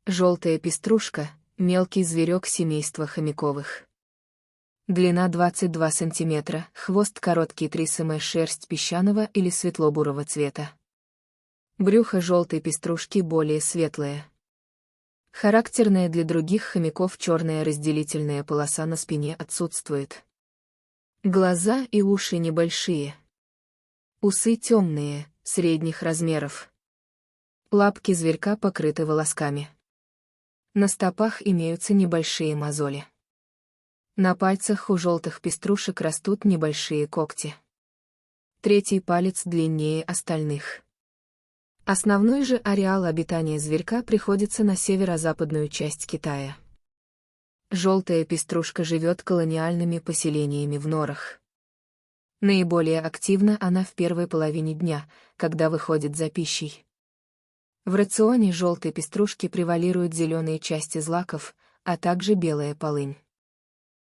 Желтая пеструшка — мелкий зверек семейства хомяковых. Длина 22 см, хвост короткий 3 см, шерсть песчаного или светло-бурого цвета. Брюхо желтой пеструшки более светлое. Характерная для других хомяков черная разделительная полоса на спине отсутствует. Глаза и уши небольшие. Усы темные, средних размеров. Лапки зверька покрыты волосками. На стопах имеются небольшие мозоли. На пальцах у желтых пеструшек растут небольшие когти. Третий палец длиннее остальных. Основной же ареал обитания зверька приходится на северо-западную часть Китая. Желтая пеструшка живет колониальными поселениями в норах. Наиболее активна она в первой половине дня, когда выходит за пищей. В рационе желтой пеструшки превалируют зеленые части злаков, а также белая полынь.